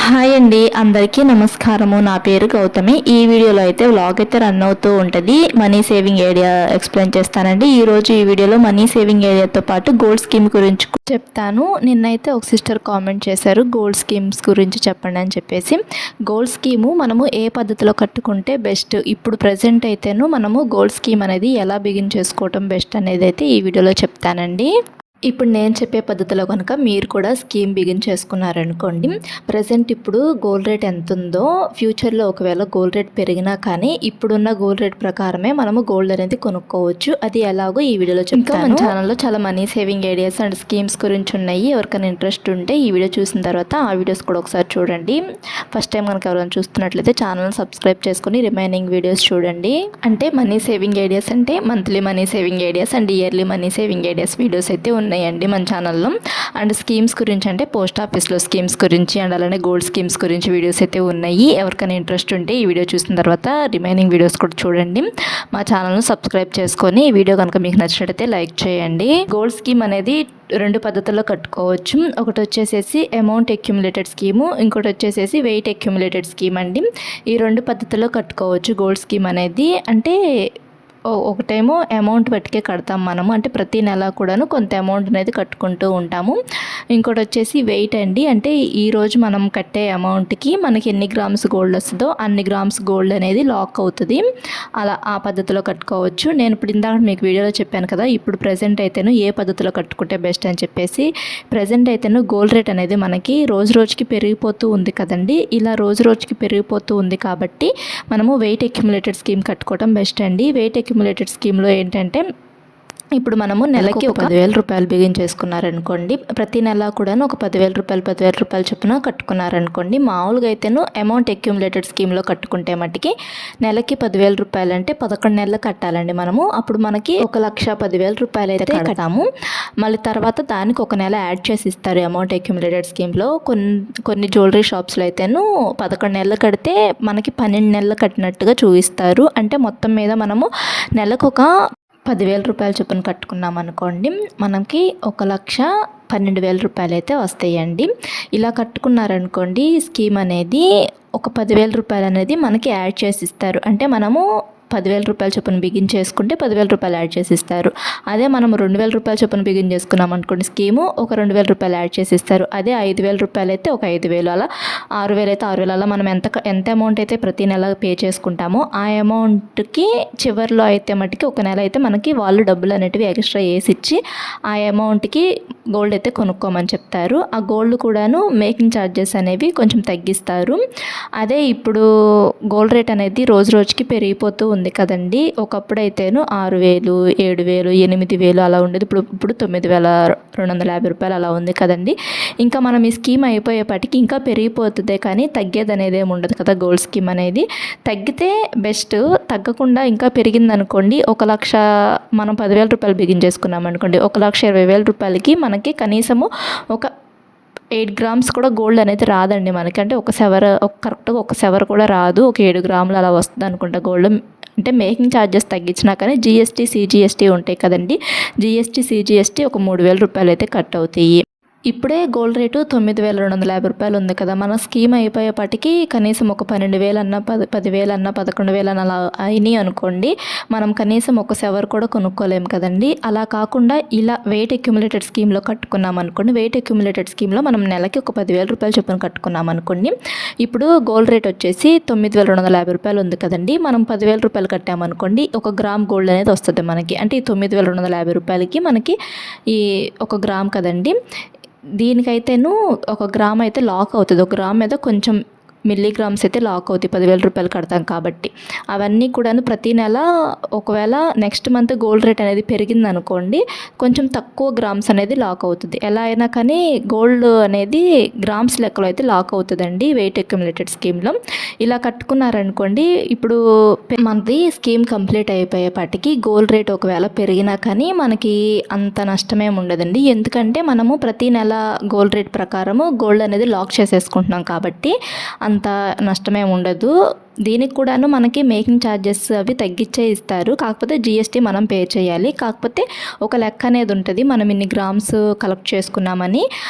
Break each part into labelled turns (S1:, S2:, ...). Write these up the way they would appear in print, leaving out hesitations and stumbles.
S1: Hi అండి, అందరికీ నమస్కారము. నా పేరు గౌతమి. ఈ వీడియోలో అయితే వ్లాగ్ అయితే రన్ అవుతూ ఉంటుంది. మనీ సేవింగ్ ఏరియా ఎక్స్ప్లెయిన్ చేస్తానండి. ఈరోజు ఈ వీడియోలో మనీ సేవింగ్ ఏరియాతో పాటు గోల్డ్ స్కీమ్ గురించి చెప్తాను. నిన్నైతే ఒక సిస్టర్ కామెంట్ చేశారు, గోల్డ్ స్కీమ్స్ గురించి చెప్పండి అని చెప్పేసి. గోల్డ్ స్కీము మనము ఏ పద్ధతిలో కట్టుకుంటే బెస్ట్, ఇప్పుడు ప్రజెంట్ అయితేను మనము గోల్డ్ స్కీమ్ అనేది ఎలా బిగిన్ చేసుకోవటం బెస్ట్ అనేది అయితే ఈ వీడియోలో చెప్తానండి. ఇప్పుడు నేను చెప్పే పద్ధతిలో కనుక మీరు కూడా స్కీమ్ బిగిన్ చేసుకున్నారనుకోండి, ప్రజెంట్ ఇప్పుడు గోల్డ్ రేట్ ఎంత ఉందో ఫ్యూచర్లో ఒకవేళ గోల్డ్ రేట్ పెరిగినా కానీ ఇప్పుడున్న గోల్డ్ రేట్ ప్రకారమే మనము గోల్డ్ అనేది కొనుక్కోవచ్చు. అది ఎలాగో ఈ వీడియోలో చెప్తాను. మన ఛానల్లో చాలా money saving ideas and schemes గురించి ఉన్నాయి. ఎవరికైనా ఇంట్రెస్ట్ ఉంటే ఈ వీడియో చూసిన తర్వాత ఆ వీడియోస్ కూడా ఒకసారి చూడండి. ఫస్ట్ టైం కనుక ఎవరైనా చూస్తున్నట్లయితే ఛానల్ సబ్స్క్రైబ్ చేసుకుని రిమైనింగ్ వీడియోస్ చూడండి. అంటే మనీ సేవింగ్ ఐడియాస్ అంటే monthly money saving ideas and yearly money saving ideas videos అయితే ఉన్నాయండి మన ఛానల్లో. అండ్ స్కీమ్స్ గురించి అంటే పోస్ట్ ఆఫీస్లో స్కీమ్స్ గురించి అండ్ అలానే గోల్డ్ స్కీమ్స్ గురించి వీడియోస్ అయితే ఉన్నాయి. ఎవరికైనా ఇంట్రెస్ట్ ఉంటే ఈ వీడియో చూసిన తర్వాత రిమైనింగ్ వీడియోస్ కూడా చూడండి. మా ఛానల్ను సబ్స్క్రైబ్ చేసుకొని ఈ వీడియో కనుక మీకు నచ్చినట్టయితే లైక్ చేయండి. గోల్డ్ స్కీమ్ అనేది రెండు పద్ధతుల్లో కట్టుకోవచ్చు. ఒకటి వచ్చేసేసి అమౌంట్ అక్యుములేటెడ్ స్కీము, ఇంకోటి వచ్చేసేసి వెయిట్ అక్యుములేటెడ్ స్కీమ్ అండి. ఈ రెండు పద్ధతుల్లో కట్టుకోవచ్చు గోల్డ్ స్కీమ్ అనేది. అంటే ఒకటేమో అమౌంట్ బట్టికే కడతాం మనము, అంటే ప్రతి నెల కూడాను కొంత అమౌంట్ అనేది కట్టుకుంటూ ఉంటాము. ఇంకోటి వచ్చేసి వెయిట్ అండి, అంటే ఈరోజు మనం కట్టే అమౌంట్కి మనకి ఎన్ని గ్రామ్స్ గోల్డ్ వస్తుందో అన్ని గ్రామ్స్ గోల్డ్ అనేది లాక్ అవుతుంది. అలా ఆ పద్ధతిలో కట్టుకోవచ్చు. నేను ఇప్పుడు ఇందాక మీకు వీడియోలో చెప్పాను కదా, ఇప్పుడు ప్రజెంట్ అయితేను ఏ పద్ధతిలో కట్టుకుంటే బెస్ట్ అని చెప్పేసి. ప్రజెంట్ అయితేను గోల్డ్ రేట్ అనేది మనకి రోజు రోజుకి పెరిగిపోతూ ఉంది కదండి. ఇలా రోజు రోజుకి పెరిగిపోతూ ఉంది కాబట్టి మనము వెయిట్ అక్యుములేటెడ్ స్కీమ్ కట్టుకోవడం బెస్ట్ అండి. వెయిట్ అక్యుములేటెడ్ స్కీమ్లో ఏంటంటే ఇప్పుడు మనము నెలకి 10,000 రూపాయలు బిగిన్ చేసుకున్నారనుకోండి, ప్రతి నెల కూడా ఒక 10,000 రూపాయలు చొప్పున కట్టుకున్నారనుకోండి. మామూలుగా అయితేను అమౌంట్ అక్యుములేటెడ్ స్కీమ్లో కట్టుకుంటే మట్టుకి నెలకి 10,000 రూపాయలు అంటే 11 నెలలు కట్టాలండి మనము. అప్పుడు మనకి 1,10,000 రూపాయలు అయితే కడతాము. మళ్ళీ తర్వాత దానికి ఒక నెల యాడ్ చేసి ఇస్తారు అమౌంట్ అక్యుములేటెడ్ స్కీమ్లో. కొన్ని జ్యువెలరీ షాప్స్లో అయితేను 11 నెలలు కడితే మనకి 12 నెలలు కట్టినట్టుగా చూపిస్తారు. అంటే మొత్తం మీద మనము నెలకు ఒక 10,000 రూపాయలు చొప్పున కట్టుకున్నాం అనుకోండి, మనకి 1,12,000 రూపాయలు అయితే వస్తాయండి. ఇలా కట్టుకున్నారనుకోండి, స్కీమ్ అనేది ఒక 10,000 రూపాయలు అనేది మనకి యాడ్ చేసి ఇస్తారు. అంటే మనము 10,000 రూపాయలు చొప్పున బిగిన్ చేసుకుంటే 10,000 రూపాయలు యాడ్ చేసి ఇస్తారు. అదే మనం 2,000 రూపాయలు చొప్పున బిగిన్ చేసుకున్నాం అనుకోండి, స్కీము ఒక 2,000 రూపాయలు యాడ్ చేసి ఇస్తారు. అదే 5,000 రూపాయలు అయితే ఒక 5,000, అలా 6,000 అయితే 6,000, అలా మనం ఎంత అమౌంట్ అయితే ప్రతి నెల పే చేసుకుంటామో ఆ అమౌంట్కి చివరిలో అయితే మటుకి ఒక నెల అయితే మనకి వాళ్ళు డబ్బులు అనేటివి ఎక్స్ట్రా వేసి ఇచ్చి ఆ అమౌంట్కి గోల్డ్ అయితే కొనుక్కోమని చెప్తారు. ఆ గోల్డ్ కూడాను మేకింగ్ ఛార్జెస్ అనేవి కొంచెం తగ్గిస్తారు. అదే ఇప్పుడు గోల్డ్ రేట్ అనేది రోజు రోజుకి పెరిగిపోతూ ఉంది కదండి. ఒకప్పుడు అయితేను 6,000, 7,000, 8,000 అలా ఉండేది. ఇప్పుడు 9,250 రూపాయలు అలా ఉంది కదండి. ఇంకా మనం ఈ స్కీమ్ అయిపోయేపాటికి ఇంకా పెరిగిపోతుంది, కానీ తగ్గేది అనేది ఏమి ఉండదు కదా గోల్డ్ స్కీమ్ అనేది. తగ్గితే బెస్ట్, తగ్గకుండా ఇంకా పెరిగిందనుకోండి, 1,00,000 మనం 10,000 రూపాయలు బిగిన్ చేసుకున్నాం అనుకోండి, 1,20,000 రూపాయలకి మనకి కనీసము ఒక 8 గ్రామ్స్ కూడా గోల్డ్ అనేది రాదండి మనకి. అంటే కరెక్ట్గా ఒక సెవర్ కూడా రాదు, ఒక 7 గ్రాములు అలా వస్తుంది అనుకుంటా గోల్డ్. అంటే మేకింగ్ ఛార్జెస్ తగ్గించినా కానీ జిఎస్టీ, సిజిఎస్టీ ఉంటాయి కదండి. జిఎస్టీ, సిజిఎస్టీ ఒక 3,000 రూపాయలు అయితే కట్ అవుతాయి. ఇప్పుడే గోల్డ్ రేటు 9,250 రూపాయలు ఉంది కదా. మన స్కీమ్ అయిపోయేపాటికి కనీసం ఒక 12,000 అన్న 10,000 అన్న 11,000 అన్న అలా అయినాయి అనుకోండి, మనం కనీసం ఒక సెవర్ కూడా కొనుక్కోలేము కదండి. అలా కాకుండా ఇలా వెయిట్ అక్యుములేటెడ్ స్కీమ్లో కట్టుకున్నాం అనుకోండి, వెయిట్ అక్యుములేటెడ్ స్కీమ్లో మనం నెలకి ఒక 10,000 రూపాయలు చొప్పున కట్టుకున్నాం అనుకోండి. ఇప్పుడు గోల్డ్ రేట్ వచ్చేసి 9,250 రూపాయలు ఉంది కదండి. మనం 10,000 రూపాయలు కట్టామనుకోండి, 1 గ్రామ్ గోల్డ్ అనేది వస్తుంది మనకి. అంటే ఈ 9,250 రూపాయలకి మనకి ఈ 1 గ్రామ్ కదండి. దీనికైతేను 1 గ్రామ్ అయితే లాక్ అవుతుంది. 1 గ్రామ్ మీద కొంచెం మిల్లీగ్రామ్స్ అయితే లాక్ అవుతాయి 10,000 రూపాయలు కడతాం కాబట్టి. అవన్నీ కూడాను ప్రతి నెల ఒకవేళ నెక్స్ట్ మంత్ గోల్డ్ రేట్ అనేది పెరిగింది అనుకోండి, కొంచెం తక్కువ గ్రామ్స్ అనేది లాక్ అవుతుంది. ఎలా అయినా కానీ గోల్డ్ అనేది గ్రామ్స్ లెక్కలో అయితే లాక్ అవుతుందండి వెయిట్ అక్యుములేటెడ్ స్కీమ్లో. ఇలా కట్టుకున్నారనుకోండి, ఇప్పుడు మనది స్కీమ్ కంప్లీట్ అయిపోయేపాటికి గోల్డ్ రేట్ ఒకవేళ పెరిగినా కానీ మనకి అంత నష్టమేమి ఉండదండి. ఎందుకంటే మనము ప్రతి నెల గోల్డ్ రేట్ ప్రకారము గోల్డ్ అనేది లాక్ చేసేసుకుంటున్నాం కాబట్టి అంత నష్టమే ఉండదు. దీనికి కూడాను మనకి మేకింగ్ ఛార్జెస్ అవి తగ్గించే ఇస్తారు. కాకపోతే జీఎస్టీ మనం పే చేయాలి. కాకపోతే ఒక లెక్క అనేది ఉంటుంది, మనం ఇన్ని గ్రామ్స్ కలెక్ట్ చేసుకున్నామని.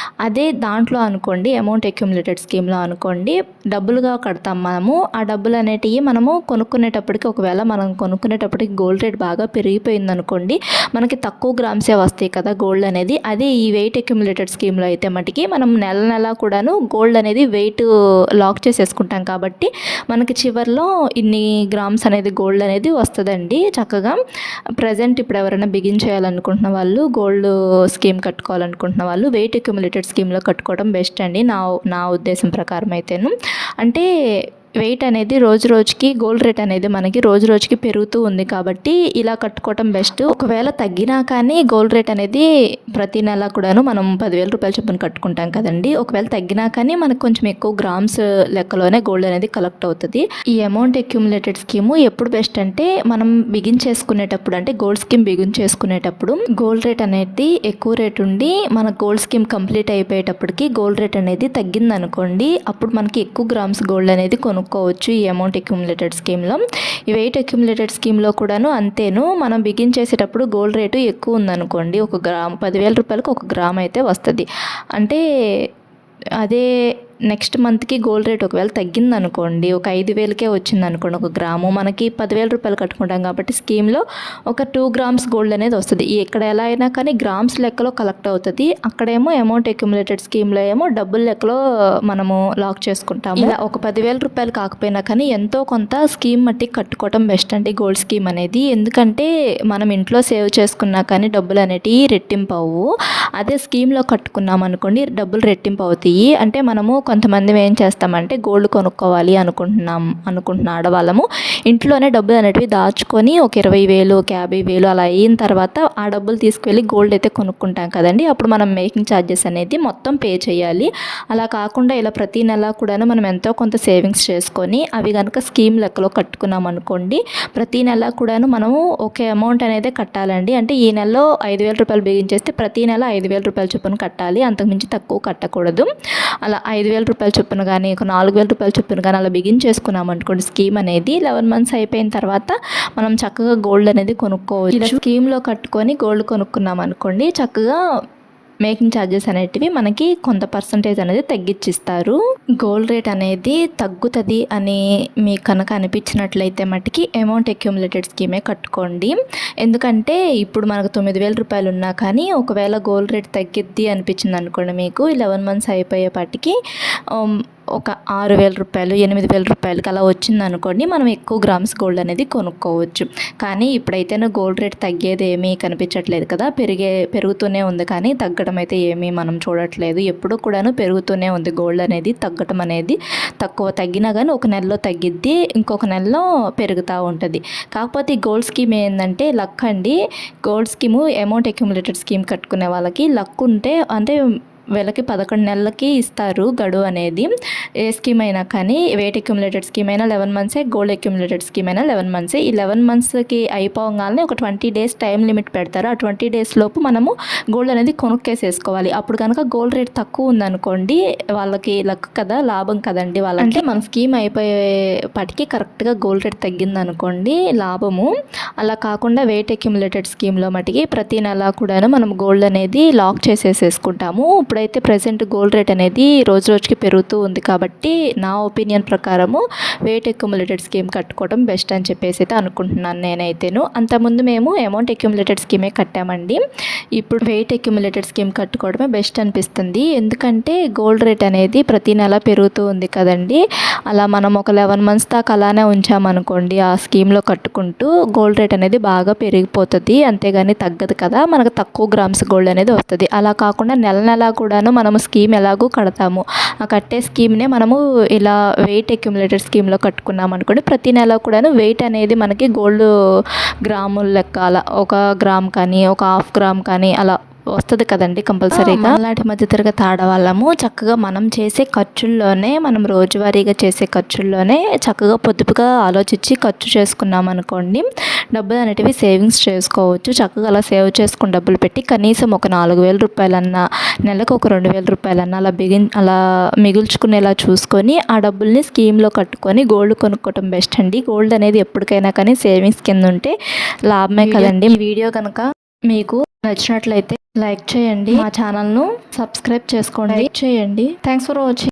S1: అదే దాంట్లో అనుకోండి, అమౌంట్ అక్యుములేటెడ్ స్కీమ్లో అనుకోండి, డబ్బులుగా కడతాం మనము. ఆ డబ్బులు అనేటివి మనము కొనుక్కునేటప్పటికి, ఒకవేళ మనం కొనుక్కునేటప్పటికి గోల్డ్ రేట్ బాగా పెరిగిపోయింది అనుకోండి, మనకి తక్కువ గ్రామ్సే వస్తాయి కదా గోల్డ్ అనేది. అదే ఈ వెయిట్ అక్యుములేటెడ్ స్కీమ్లో అయితే మటుకి మనం నెల నెల కూడాను గోల్డ్ అనేది వెయిట్ లాక్ చేసేసుకుంటాం కాబట్టి మనకి చివర్లో ఇన్ని గ్రామ్స్ అనేది గోల్డ్ అనేది వస్తుందండి చక్కగా. ప్రజెంట్ ఇప్పుడు ఎవరైనా బిగిన్ చేయాలనుకుంటున్న వాళ్ళు, గోల్డ్ స్కీమ్ కట్టుకోవాలనుకుంటున్న వాళ్ళు వెయిట్ అక్యుములేటెడ్ స్కీమ్లో కట్టుకోవడం బెస్ట్ అండి నా ఉద్దేశం ప్రకారం అయితేను. అంటే వెయిట్ అనేది రోజు రోజుకి, గోల్డ్ రేట్ అనేది మనకి రోజు రోజుకి పెరుగుతూ ఉంది కాబట్టి ఇలా కట్టుకోవటం బెస్ట్. ఒకవేళ తగ్గినా కానీ గోల్డ్ రేట్ అనేది ప్రతి నెల కూడాను మనం 10,000 రూపాయల చొప్పున కట్టుకుంటాం కదండి. ఒకవేళ తగ్గినా కానీ మనకు కొంచెం ఎక్కువ గ్రామ్స్ లెక్కలోనే గోల్డ్ అనేది కలెక్ట్ అవుతుంది. ఈ అమౌంట్ అక్యుములేటెడ్ స్కీము ఎప్పుడు బెస్ట్ అంటే మనం బిగిన్ చేసుకునేటప్పుడు, అంటే గోల్డ్ స్కీమ్ బిగిన్ చేసుకునేటప్పుడు గోల్డ్ రేట్ అనేది ఎక్కువ రేట్ ఉండి మన గోల్డ్ స్కీమ్ కంప్లీట్ అయిపోయేటప్పటికి గోల్డ్ రేట్ అనేది తగ్గింది అనుకోండి, అప్పుడు మనకి ఎక్కువ గ్రామ్స్ గోల్డ్ అనేది కొనుక్కోవచ్చు ఈ అమౌంట్ అక్యుములేటెడ్ స్కీమ్లో. ఈ వెయిట్ అక్యుములేటెడ్ స్కీమ్లో కూడాను అంతేను. మనం బిగిన్ చేసేటప్పుడు గోల్డ్ రేటు ఎక్కువ ఉందనుకోండి, 1 గ్రామ్ 10,000 రూపాయలకు 1 గ్రామ్ అయితే వస్తుంది. అంటే అదే నెక్స్ట్ మంత్కి గోల్డ్ రేట్ ఒకవేళ తగ్గిందనుకోండి, ఒక 5,000కే వచ్చిందనుకోండి 1 గ్రాము, మనకి 10,000 రూపాయలు కట్టుకుంటాం కాబట్టి స్కీమ్లో ఒక 2 గ్రామ్స్ గోల్డ్ అనేది వస్తుంది. ఇక్కడ ఎలా అయినా కానీ గ్రామ్స్ లెక్కలో కలెక్ట్ అవుతుంది. అక్కడేమో అమౌంట్ అక్యుములేటెడ్ స్కీమ్లో ఏమో డబ్బుల లెక్కలో మనము లాక్ చేసుకుంటాము. ఇలా ఒక 10,000 రూపాయలు కాకపోయినా కానీ ఎంతో కొంత స్కీమ్ మట్టి కట్టుకోవడం బెస్ట్ అండి గోల్డ్ స్కీమ్ అనేది. ఎందుకంటే మనం ఇంట్లో సేవ్ చేసుకున్నా కానీ డబ్బులు అనేటివి రెట్టింపు అవ్వు. అదే స్కీమ్లో కట్టుకున్నాం అనుకోండి డబ్బులు రెట్టింపు అవుతాయి. అంటే మనము కొంతమంది ఏం చేస్తామంటే గోల్డ్ కొనుక్కోవాలి అనుకుంటున్న ఆడవాళ్ళము ఇంట్లోనే డబ్బులు అనేటివి దాచుకొని ఒక 20,000 ఒక 50,000 అలా అయిన తర్వాత ఆ డబ్బులు తీసుకువెళ్ళి గోల్డ్ అయితే కొనుక్కుంటాం కదండి. అప్పుడు మనం మేకింగ్ ఛార్జెస్ అనేది మొత్తం పే చేయాలి. అలా కాకుండా ఇలా ప్రతి నెల కూడా మనం ఎంతో కొంత సేవింగ్స్ చేసుకొని అవి కనుక స్కీమ్ లెక్కలో కట్టుకున్నాం అనుకోండి, ప్రతి నెల కూడాను మనము ఒకే అమౌంట్ అనేది కట్టాలండి. అంటే ఈ నెలలో 5,000 రూపాయలు బిగించేస్తే ప్రతి నెల 5,000 రూపాయల చొప్పున కట్టాలి, అంతకుమించి తక్కువ కట్టకూడదు. అలా 5,000 రూపాయల చొప్పున కానీ, ఒక 4,000 రూపాయల చొప్పున కానీ అలా బిగిన్ చేసుకున్నాం అనుకోండి స్కీమ్ అనేది, 11 మంత్స్ అయిపోయిన తర్వాత మనం చక్కగా గోల్డ్ అనేది కొనుక్కోవచ్చు. ఇలా స్కీమ్లో కట్టుకొని గోల్డ్ కొనుక్కున్నాం అనుకోండి, చక్కగా మేకింగ్ ఛార్జెస్ అనేటివి మనకి కొంత పర్సంటేజ్ అనేది తగ్గించిస్తారు. గోల్డ్ రేట్ అనేది తగ్గుతుంది అని మీకు కనుక అనిపించినట్లయితే మట్టుకి అమౌంట్ అక్యుములేటెడ్ స్కీమే కట్టుకోండి. ఎందుకంటే ఇప్పుడు మనకు 9,000 రూపాయలు ఉన్నా కానీ ఒకవేళ గోల్డ్ రేట్ తగ్గిద్ది అనిపించింది అనుకోండి, మీకు 11 మంత్స్ అయిపోయేపాటికి ఒక 6,000 రూపాయలు 8,000 రూపాయలకి అలా వచ్చింది అనుకోండి, మనం ఎక్కువ గ్రామ్స్ గోల్డ్ అనేది కొనుక్కోవచ్చు. కానీ ఇప్పుడైతేనే గోల్డ్ రేట్ తగ్గేది ఏమీ కనిపించట్లేదు కదా, పెరుగుతూనే ఉంది కానీ తగ్గడం అయితే ఏమీ మనం చూడట్లేదు. ఎప్పుడు కూడాను పెరుగుతూనే ఉంది గోల్డ్ అనేది, తగ్గడం అనేది తగ్గినా కానీ ఒక నెలలో తగ్గిద్ది, ఇంకొక నెలలో పెరుగుతూ ఉంటుంది. కాకపోతే ఈ గోల్డ్ స్కీమ్ ఏంటంటే లక్ అండి. Gold scheme amount accumulated scheme కట్టుకునే వాళ్ళకి లక్ ఉంటే, అంటే వీళ్ళకి 11 నెలలకి ఇస్తారు గడువు అనేది. ఏ స్కీమ్ అయినా కానీ, వెయిట్ అక్యుములేటెడ్ స్కీమ్ అయినా 11 మంత్సే, గోల్డ్ అక్యుములేటెడ్ స్కీమ్ అయినా 11 మంత్సే. ఈ 11 మంత్స్కి అయిపోగానే ఒక 20 డేస్ టైం లిమిట్ పెడతారు. ఆ 20 డేస్ లోపు మనము గోల్డ్ అనేది కొనుక్కేసేసుకోవాలి. అప్పుడు కనుక గోల్డ్ రేట్ తక్కువ ఉందనుకోండి, వాళ్ళకి లక్ కదా, లాభం కదండి వాళ్ళకి. అంటే మన స్కీమ్ అయిపోయేపటికి కరెక్ట్గా గోల్డ్ రేట్ తగ్గిందనుకోండి, లాభము. అలా కాకుండా వెయిట్ అక్యుములేటెడ్ స్కీమ్లో మటుకి ప్రతి నెల కూడా మనం గోల్డ్ అనేది లాక్ చేసేసుకుంటాము. ఇప్పుడైతే ప్రజెంట్ గోల్డ్ రేట్ అనేది రోజు రోజుకి పెరుగుతూ ఉంది కాబట్టి నా ఒపీనియన్ ప్రకారము వెయిట్ అక్యుములేటెడ్ స్కీమ్ కట్టుకోవడం బెస్ట్ అని చెప్పేసి అయితే అనుకుంటున్నాను నేనైతేను. అంతకుముందు మేము అమౌంట్ అక్యుములేటెడ్ స్కీమే కట్టామండి. ఇప్పుడు వెయిట్ అక్యుములేటెడ్ స్కీమ్ కట్టుకోవడమే బెస్ట్ అనిపిస్తుంది. ఎందుకంటే గోల్డ్ రేట్ అనేది ప్రతి నెల పెరుగుతూ ఉంది కదండి. అలా మనం ఒక 11 మంత్స్ దాకా అలానే ఉంచామనుకోండి ఆ స్కీమ్లో కట్టుకుంటూ, గోల్డ్ రేట్ అనేది బాగా పెరిగిపోతుంది, అంతేగాని తగ్గదు కదా, మనకు తక్కువ గ్రామ్స్ గోల్డ్ అనేది వస్తుంది. అలా కాకుండా నెల కూడాను మనము స్కీమ్ ఎలాగో కడతాము, ఆ కట్టే స్కీమ్నే మనము ఇలా వెయిట్ అక్యుములేటెడ్ స్కీమ్లో కట్టుకున్నాం అనుకోండి, ప్రతి నెల కూడాను వెయిట్ అనేది మనకి గోల్డ్ గ్రాముల లెక్క అలా 1 గ్రామ్ కానీ, ఒక 1/2 గ్రామ్ కానీ అలా వస్తుంది కదండి కంపల్సరీగా. అలాంటి మధ్యతరగతి ఆడవాళ్ళము చక్కగా మనం చేసే ఖర్చుల్లోనే, మనం రోజువారీగా చేసే ఖర్చుల్లోనే చక్కగా పొదుపుగా ఆలోచించి ఖర్చు చేసుకున్నాం అనుకోండి, డబ్బులు అనేటివి సేవింగ్స్ చేసుకోవచ్చు. చక్కగా అలా సేవ్ చేసుకుని డబ్బులు పెట్టి కనీసం ఒక 4,000 రూపాయలన్నా, నెలకు ఒక 2,000 రూపాయలన్నా అలా మిగుల్చుకునేలా చూసుకొని ఆ డబ్బుల్ని స్కీమ్లో కట్టుకొని గోల్డ్ కొనుక్కోవటం బెస్ట్ అండి. గోల్డ్ అనేది ఎప్పటికైనా కానీ సేవింగ్స్ కింద ఉంటే లాభమే కదండి. వీడియో కనుక మీకు నచ్చినట్లయితే లైక్ చేయండి, మా ఛానల్ను సబ్స్క్రైబ్ చేసుకోండి, చేయండి. Thanks for watching.